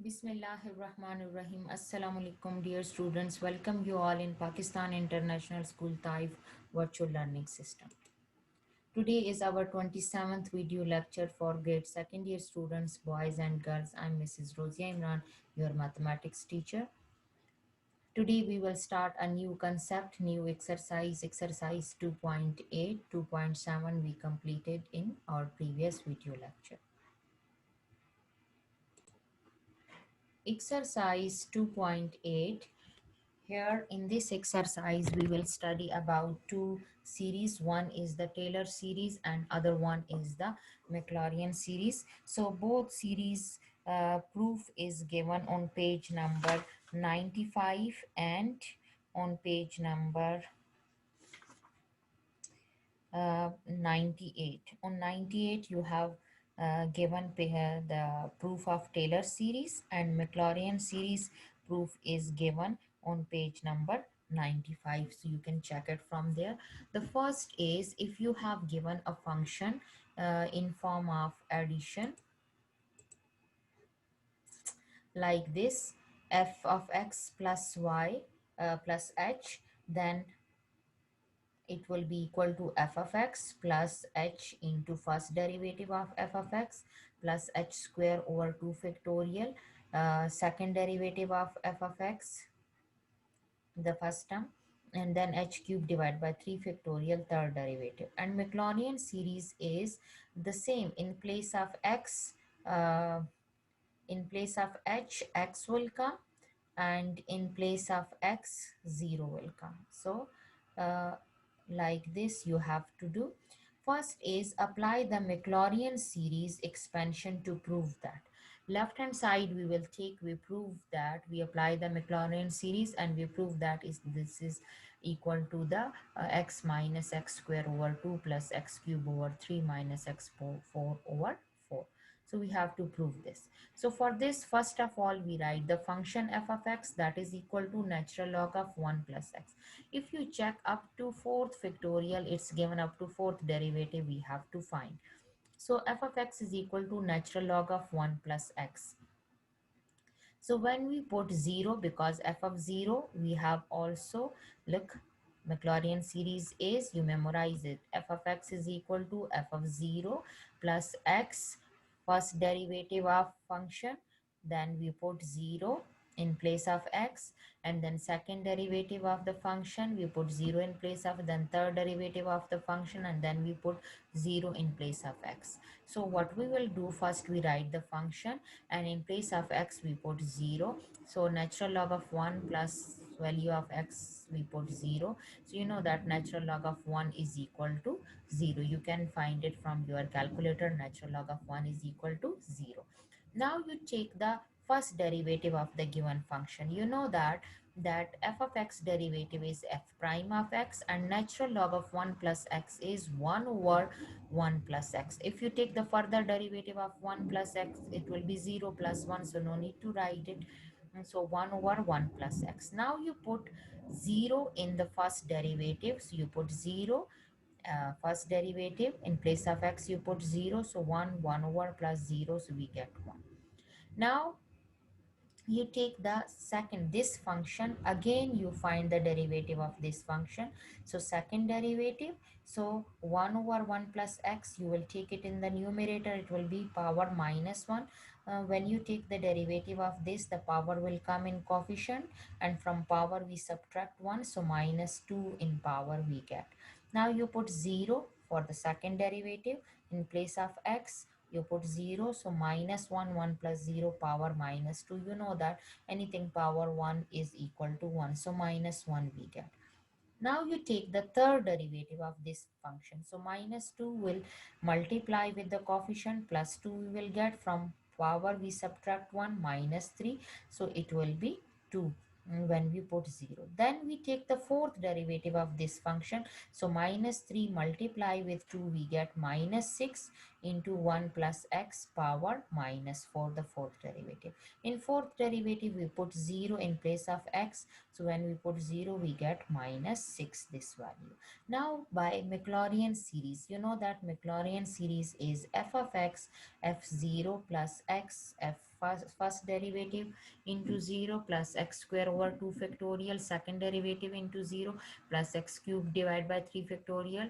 Bismillahirrahmanirrahim. Assalamu alaikum, dear students. Welcome you all in Pakistan International School Taif Virtual Learning System. Today is our 27th video lecture for grade second year students, boys and girls. I'm Mrs. Rosia Imran, your mathematics teacher. Today we will start a new concept, new exercise 2.8, 2.7 we completed in our previous video lecture. Exercise 2.8. Here in this exercise, we will study about two series. One is the Taylor series and other one is the Maclaurin series. So both series proof is given on page number 95 and on page number 98. On 98, you have given the proof of Taylor series, and Maclaurin series proof is given on page number 95. So you can check it from there. The first is if you have given a function in form of addition like this, f of x plus y plus h, then it will be equal to f of x plus h into first derivative of f of x plus h square over 2 factorial, second derivative of f of x, the first term, and then h cube divided by 3 factorial, third derivative. And Maclaurin series is the same. In place of x, in place of h, x will come, and in place of x, 0 will come. So uh, like this you have to do. First is apply the Maclaurin series expansion to prove that. Left hand side we will take, we prove that we apply the Maclaurin series and we prove that this is equal to the x minus x square over 2 plus x cube over 3 minus x 4 over 4. So we have to prove this. So for this, first of all, we write the function f of x, that is equal to natural log of 1 plus x. If you check up to fourth factorial, it's given up to fourth derivative we have to find. So f of x is equal to natural log of 1 plus x. So when we put 0, because f of 0, we have also, look, Maclaurin series is, you memorize it, f of x is equal to f of 0 plus x, first derivative of function, then we put 0 in place of x, and then second derivative of the function we put 0 in place of, then third derivative of the function, and then we put 0 in place of x. So what we will do, first we write the function, and in place of x we put 0. So natural log of 1 plus value of x we put 0. So you know that natural log of 1 is equal to 0. You can find it from your calculator. Natural log of 1 is equal to 0. Now you take the first derivative of the given function. You know that f of x derivative is f prime of x, and natural log of 1 plus x is 1 over 1 plus x. If you take the further derivative of 1 plus x, it will be 0 plus 1, so no need to write it. And so 1 over 1 plus x. Now you put 0 in the first derivative, so you put 0, first derivative, in place of x you put 0, so 1 over plus 0, so we get 1. Now you take the second, this function, again you find the derivative of this function. So second derivative, so 1 over 1 plus x, you will take it in the numerator, it will be power minus 1. When you take the derivative of this, the power will come in coefficient, and from power we subtract 1, so minus 2 in power we get. Now you put 0 for the second derivative, in place of x you put 0, so minus 1, 1 plus 0, power minus 2. You know that anything power 1 is equal to 1, so minus 1 we get. Now you take the third derivative of this function, so minus 2 will multiply with the coefficient, plus 2 we will get, from power we subtract 1, minus 3, so it will be 2 when we put 0. Then we take the fourth derivative of this function, so minus 3 multiply with 2, we get minus 6 into 1 plus x power minus 4, the fourth derivative. In fourth derivative we put 0 in place of x, so when we put 0 we get minus 6, this value. Now by Maclaurin series, you know that Maclaurin series is f of x f0 plus x f first derivative into 0 plus x square over 2 factorial second derivative into 0 plus x cube divided by 3 factorial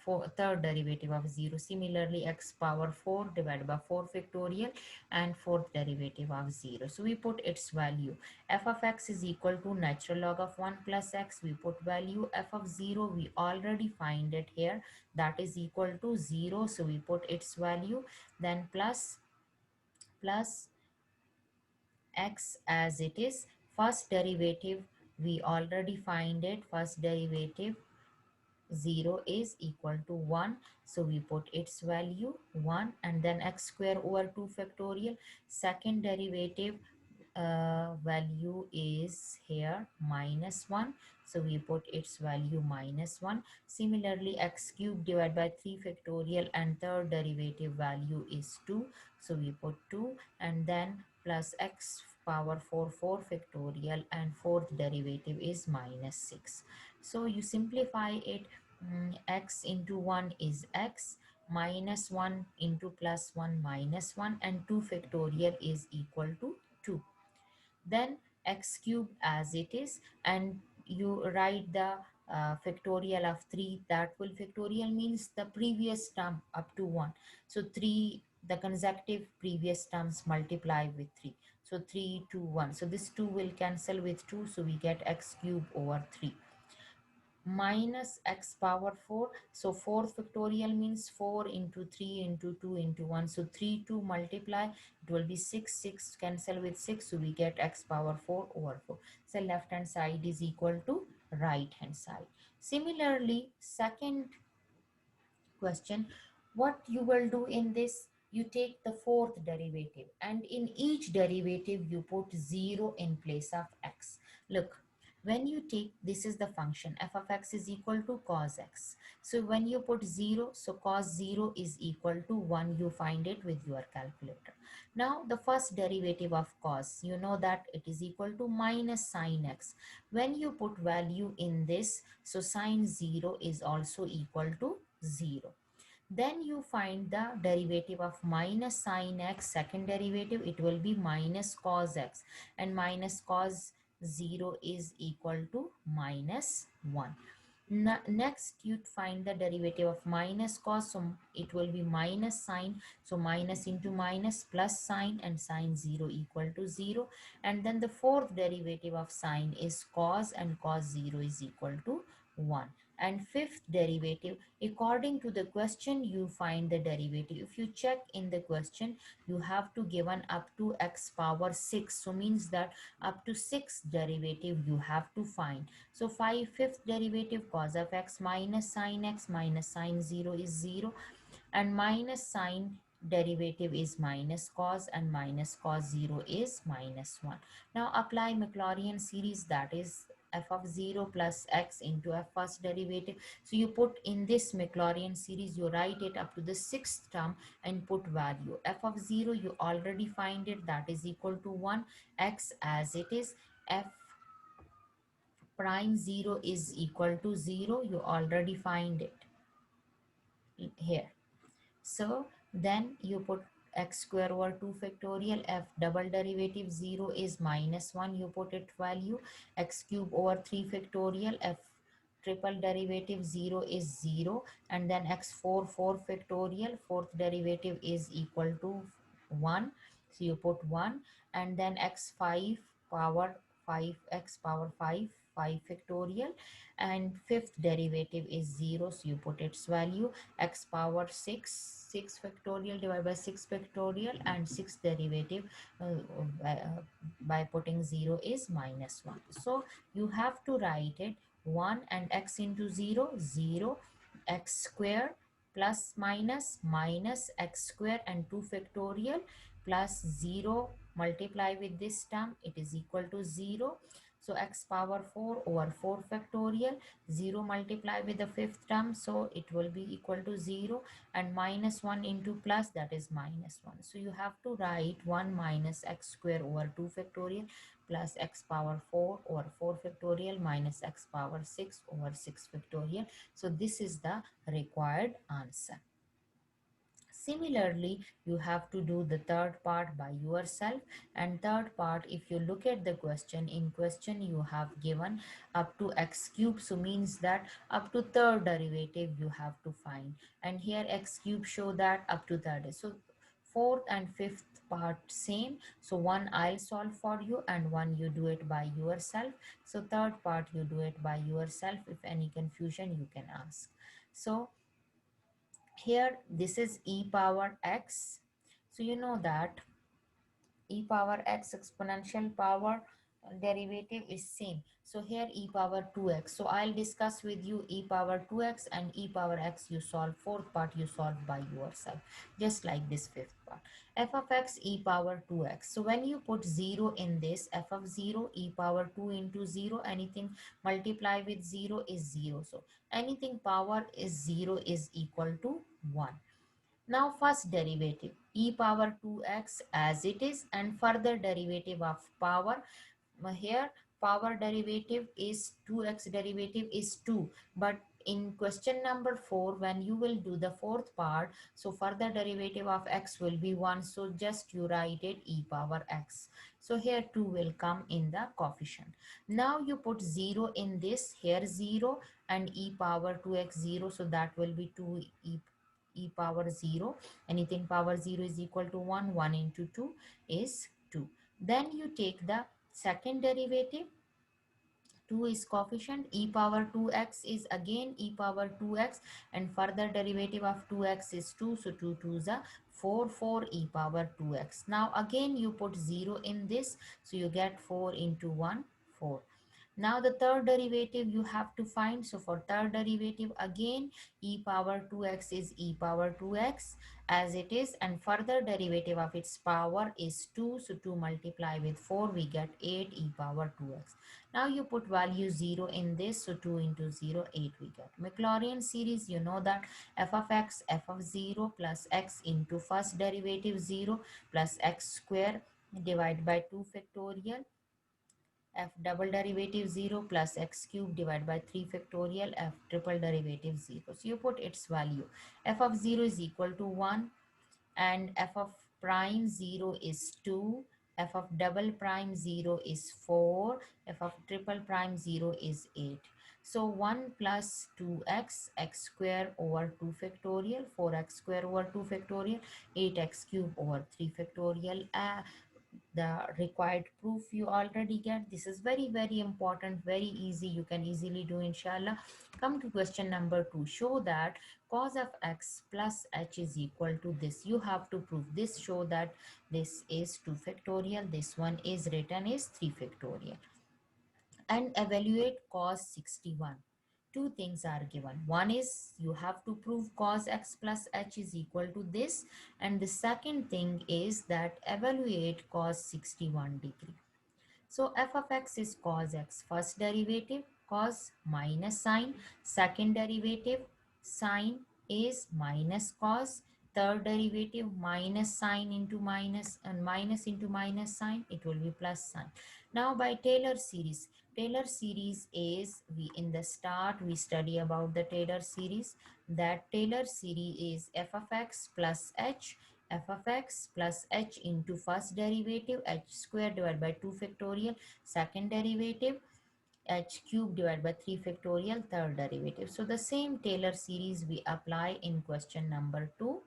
for third derivative of 0. Similarly, x power 4 divided by 4 factorial and fourth derivative of 0. So we put its value. F of x is equal to natural log of 1 plus x. We put value. F of 0, we already find it here. That is equal to 0. So we put its value. Then plus x as it is. First derivative, we already find it. First derivative 0 is equal to 1, so we put its value 1, and then x square over 2 factorial. Second derivative value is here minus 1, so we put its value minus 1. Similarly, x cube divided by 3 factorial and third derivative value is 2, so we put 2, and then plus x power 4 factorial and fourth derivative is minus 6. So you simplify it. X into 1 is x, minus 1 into plus 1 minus 1, and 2 factorial is equal to 2. Then x cube as it is, and you write the factorial of 3. That will factorial means the previous term up to 1. So 3, the consecutive previous terms multiply with 3. So 3, 2, 1. So this 2 will cancel with 2. So we get x cube over 3 minus x power 4. So 4 factorial means 4 into 3 into 2 into 1. So 3 to multiply, it will be 6. 6 cancel with 6. So we get x power 4 over 4. So left hand side is equal to right hand side. Similarly, second question, what you will do in this, you take the fourth derivative and in each derivative you put 0 in place of x. Look, when you take, this is the function f of x is equal to cos x. So when you put 0, so cos 0 is equal to 1. You find it with your calculator. Now the first derivative of cos, you know that it is equal to minus sin x. When you put value in this, so sin 0 is also equal to 0. Then you find the derivative of minus sin x, second derivative, it will be minus cos x, and minus cos 0 is equal to minus 1. Next, you find the derivative of minus cos, so it will be minus sine, so minus into minus plus sine, and sine 0 equal to 0. And then the fourth derivative of sine is cos, and cos 0 is equal to 1. And fifth derivative, according to the question, you find the derivative. If you check in the question, you have to given up to x power 6, so means that up to 6 derivative you have to find. So fifth derivative cos of x minus sine 0 is 0, and minus sine derivative is minus cos, and minus cos 0 is minus 1. Now apply Maclaurin series, that is f of 0 plus x into f first derivative. So you put in this Maclaurin series, you write it up to the sixth term and put value. F of 0 you already find it, that is equal to 1. X as it is, f prime 0 is equal to 0. You already find it here. So then you put x square over 2 factorial, f double derivative 0 is minus 1. You put it value. X cube over 3 factorial, f triple derivative 0 is 0. And then x4 factorial, fourth derivative is equal to 1. So you put 1. And then x5 power 5, x power 5 factorial, and fifth derivative is 0, so you put its value. X power 6 factorial divided by 6 factorial, and sixth derivative by putting 0 is minus 1. So you have to write it 1, and x into 0 0, x square plus minus x square and 2 factorial plus 0 multiply with this term, it is equal to 0. So x power 4 over 4 factorial, 0 multiply with the fifth term, so it will be equal to 0, and minus 1 into plus, that is minus 1. So you have to write 1 minus x square over 2 factorial plus x power 4 over 4 factorial minus x power 6 over 6 factorial. So this is the required answer. Similarly, you have to do the third part by yourself. And third part, if you look at the question, in question you have given up to x cube, so means that up to third derivative you have to find. And here x cube show that up to third. So fourth and fifth part same. So one I'll solve for you and one you do it by yourself. So third part you do it by yourself. If any confusion you can ask. So here this is e power x. So you know that e power x exponential power derivative is same. So here e power 2x. So I'll discuss with you e power 2x and e power x you solve. Fourth part you solve by yourself. Just like this fifth part. F of x e power 2x. So when you put 0 in this, f of 0 e power 2 into 0, anything multiply with 0 is 0. So anything power is 0 is equal to 1. Now first derivative e power 2x as it is, and further derivative of power. Here power derivative is 2x derivative is 2, but in question number 4 when you will do the fourth part, so further derivative of x will be 1, so just you write it e power x. So here 2 will come in the coefficient. Now you put 0 in this, here 0 and e power 2x 0, so that will be 2 e power 0. Anything power 0 is equal to 1. 1 into 2 is 2. Then you take the second derivative. 2 is coefficient, e power 2x is again e power 2x, and further derivative of 2x is 2, so 2 2s are 4, 4 e power 2x. Now again you put 0 in this, so you get 4 into 1, 4. Now the third derivative you have to find. So for third derivative again e power 2x is e power 2x as it is, and further derivative of its power is 2. So 2 multiply with 4 we get 8 e power 2x. Now you put value 0 in this, so 2 into 0 8 we get. Maclaurin series, you know that f of x f of 0 plus x into first derivative 0 plus x square divided by 2 factorial f double derivative 0 plus x cube divided by 3 factorial f triple derivative 0. So you put its value. F of 0 is equal to 1 and f of prime 0 is 2. F of double prime 0 is 4. F of triple prime 0 is 8. So 1 plus 2x, x square over 2 factorial, 4x square over 2 factorial, 8x cube over 3 factorial. The required proof you already get. This is very important, very easy, you can easily do inshallah. Come to question number 2. Show that cos of x plus h is equal to this. You have to prove this. Show that this is 2 factorial, this one is written as 3 factorial, and evaluate cos 61. Two things are given. One is you have to prove cos x plus h is equal to this, and the second thing is that evaluate cos 61 degree. So f of x is cos x. First derivative cos minus sine. Second derivative sine is minus cos. Third derivative minus sine into minus, and minus into minus sine, it will be plus sine. Now by Taylor series. Taylor series is, we in the start we study about the Taylor series. That Taylor series is f of x plus h, f of x plus h into first derivative h square divided by 2 factorial, second derivative h cube divided by 3 factorial, third derivative. So the same Taylor series we apply in question number 2.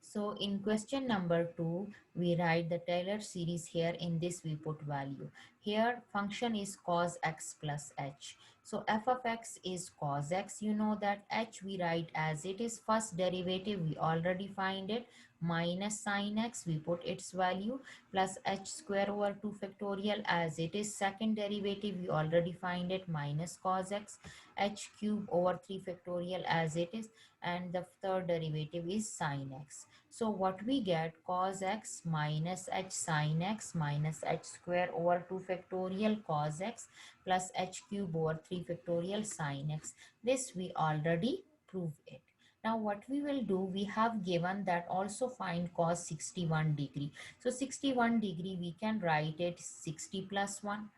So in question number 2, we write the Taylor series here. In this we put value. Here function is cos x plus h. So f of x is cos x. You know that h we write as it is. First derivative we already find it. Minus sin x we put its value plus h square over 2 factorial as it is. Second derivative we already find it. Minus cos x h cube over 3 factorial as it is, and the third derivative is sin x. So what we get, cos x minus h sin x minus h square over 2 factorial cos x plus h cube over 3 factorial sin x. This we already proved it. Now what we will do, we have given that also find cos 61 degree. So 61 degree we can write it 60 plus 1.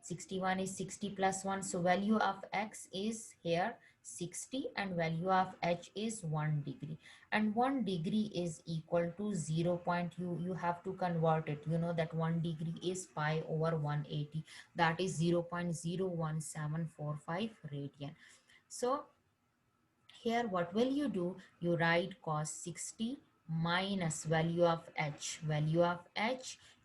61 is 60 plus 1. So value of x is here 60 and value of h is 1 degree, and 1 degree is equal to 0 point, you have to convert it. You know that 1 degree is pi over 180, that is 0 0.01745 radian. So here what will you do, you write cos 60 minus value of h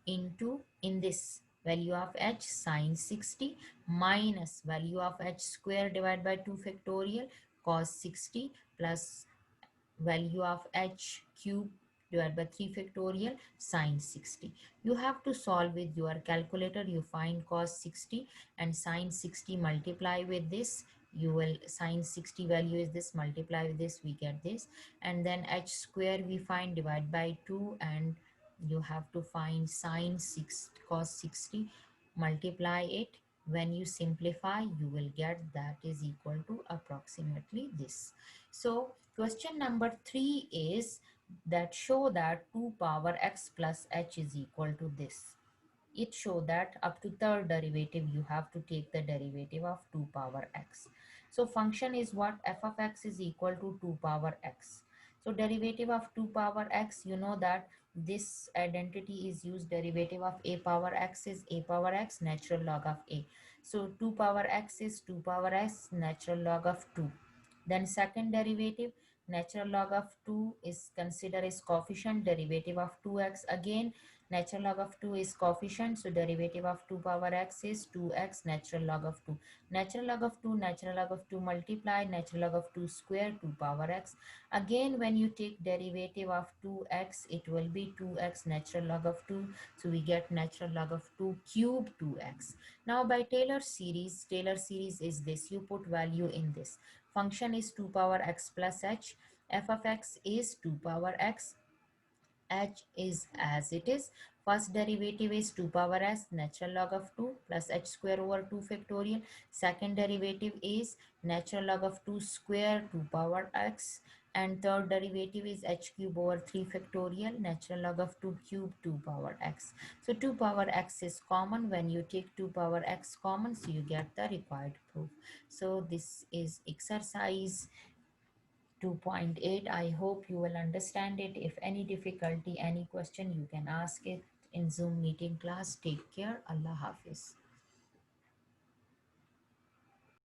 into, in this value of h sin 60 minus value of h square divided by 2 factorial cos 60 plus value of h cube divided by 3 factorial sine 60. You have to solve with your calculator. You find cos 60 and sine 60, multiply with this. You will, sine 60 value is this, multiply with this, we get this. And then h square we find, divide by 2, and you have to find sine 6 cos 60, multiply it. When you simplify, you will get that is equal to approximately this. So question number 3 is that show that 2 power x plus h is equal to this. It show that up to third derivative you have to take the derivative of 2 power x. So function is what, f of x is equal to 2 power x. So derivative of 2 power x, you know that this identity is used, derivative of a power x is a power x natural log of a. So 2 power x is 2 power x natural log of 2. Then second derivative, natural log of 2 is considered as coefficient, derivative of 2x again, natural log of 2 is coefficient, so derivative of 2 power x is 2x natural log of 2. Natural log of 2, natural log of 2 multiply, natural log of 2 square, 2 power x. Again, when you take derivative of 2x, it will be 2x natural log of 2. So we get natural log of 2 cube 2x. Now by Taylor series is this, you put value in this. Function is 2 power x plus h. F of x is 2 power x, h is as it is. First derivative is 2 power s natural log of 2 plus h square over 2 factorial. Second derivative is natural log of 2 square 2 power x. And third derivative is h cube over 3 factorial natural log of 2 cube 2 power x. So 2 power x is common. When you take 2 power x common, so you get the required proof. So this is exercise 2.8. I hope you will understand it. If any difficulty, any question, you can ask it in Zoom meeting class. Take care. Allah Hafiz.